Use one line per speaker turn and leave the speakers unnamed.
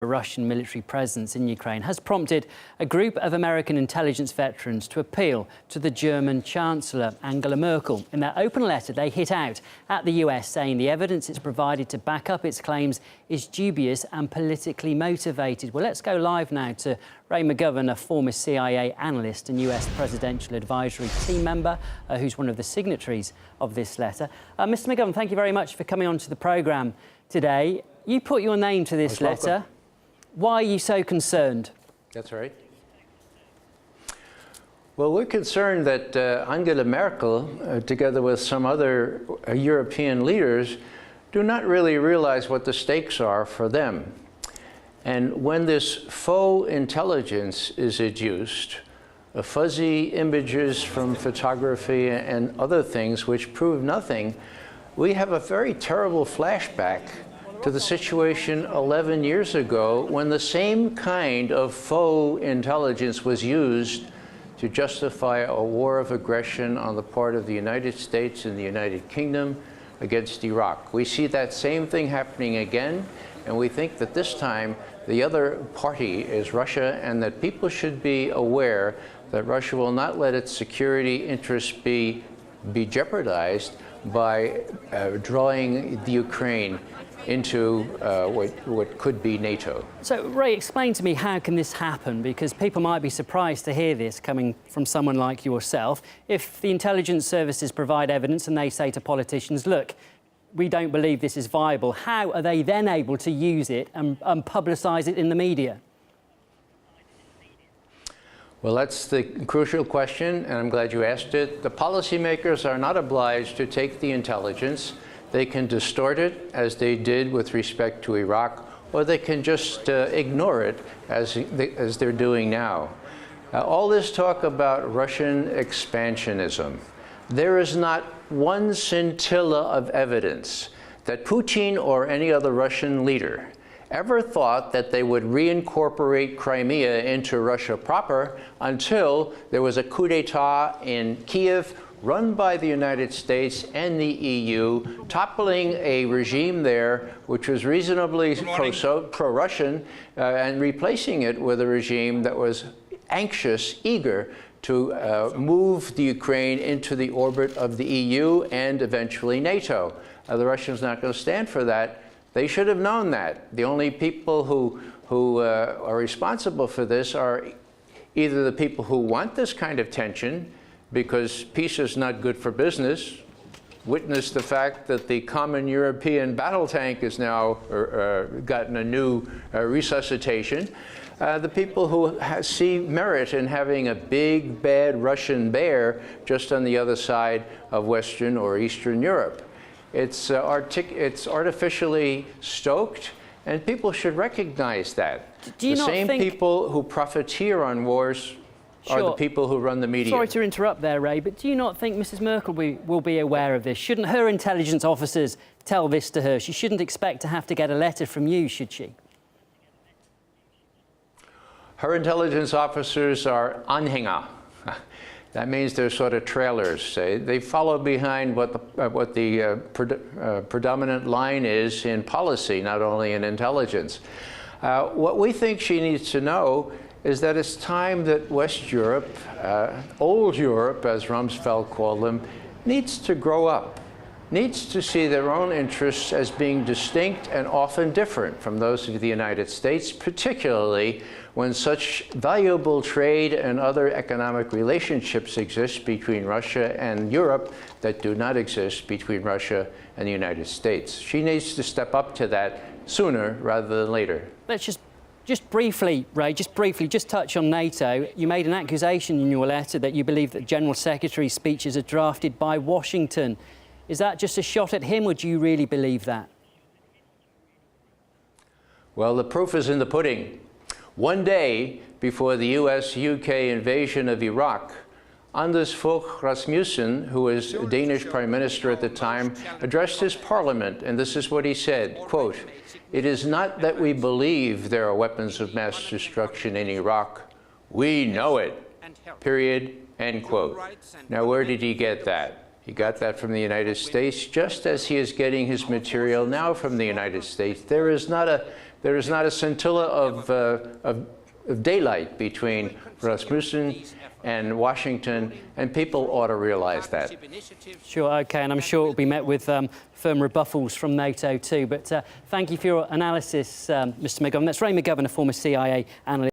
A Russian military presence in Ukraine has prompted a group of American intelligence veterans to appeal to the German Chancellor, Angela Merkel. In their open letter, they hit out at the US, saying the evidence it's provided to back up its claims is dubious and politically motivated. Well, let's go live now to Ray McGovern, a former CIA analyst and US presidential advisory team member, who's one of the signatories of this letter. Mr. McGovern, thank you very much for coming on to the programme today. You put your name to this letter.
Welcome.
Why are you so concerned?
That's right. Well, we're concerned that Angela Merkel, together with some other European leaders, do not really realize what the stakes are for them. And when this faux intelligence is adduced, fuzzy images from photography and other things which prove nothing, we have a very terrible flashback to the situation 11 years ago when the same kind of faux intelligence was used to justify a war of aggression on the part of the United States and the United Kingdom against Iraq. We see that same thing happening again, and we think that this time the other party is Russia, and that people should be aware that Russia will not let its security interests be jeopardized by drawing the Ukraine into what could be NATO.
So, Ray, explain to me, how can this happen? Because people might be surprised to hear this coming from someone like yourself. If the intelligence services provide evidence and they say to politicians, look, we don't believe this is viable, how are they then able to use it and publicise it in the media?
Well, that's the crucial question, and I'm glad you asked it. The policymakers are not obliged to take the intelligence. They can distort it, as they did with respect to Iraq, or they can just ignore it, as they're doing now. All this talk about Russian expansionism, there is not one scintilla of evidence that Putin or any other Russian leader ever thought that they would reincorporate Crimea into Russia proper until there was a coup d'etat in Kiev run by the United States and the EU, toppling a regime there which was reasonably pro-Russian, and replacing it with a regime that was anxious, eager to move the Ukraine into the orbit of the EU and eventually NATO. The Russians are not going to stand for that. They should have known that. The only people who are responsible for this are either the people who want this kind of tension, because peace is not good for business. Witness the fact that the common European battle tank has now gotten a new resuscitation. The people who see merit in having a big, bad Russian bear just on the other side of Western or Eastern Europe. It's artificially stoked, and people should recognize that.
Do you
the
not
same
think
people who profiteer on wars are the people who run the media.
Sorry to interrupt there, Ray, but do you not think Mrs. Merkel will be aware of this? Shouldn't her intelligence officers tell this to her? She shouldn't expect to have to get a letter from you, should she?
Her intelligence officers are Anhänger. That means they're sort of trailers. They follow behind what the predominant line is in policy, not only in intelligence. What we think she needs to know is that it's time that West Europe, old Europe, as Rumsfeld called them, needs to grow up, needs to see their own interests as being distinct and often different from those of the United States, particularly when such valuable trade and other economic relationships exist between Russia and Europe that do not exist between Russia and the United States. She needs to step up to that sooner rather than later.
Let's just briefly, Ray, just touch on NATO. You made an accusation in your letter that you believe that General Secretary's speeches are drafted by Washington. Is that just a shot at him, or do you really believe that?
Well, the proof is in the pudding. One day before the US-UK invasion of Iraq, Anders Fogh Rasmussen, who was Danish Prime Minister at the time, addressed his parliament, and this is what he said, quote, "It is not that we believe there are weapons of mass destruction in Iraq. We know it, period," end quote. Now, where did he get that? He got that from the United States, just as he is getting his material now from the United States. There is not a There is not a scintilla of daylight between Rasmussen and Washington, and people ought to realize that.
Sure, OK, and I'm sure it will be met with firm rebuffals from NATO too. But thank you for your analysis, Mr. McGovern. That's Ray McGovern, a former CIA analyst.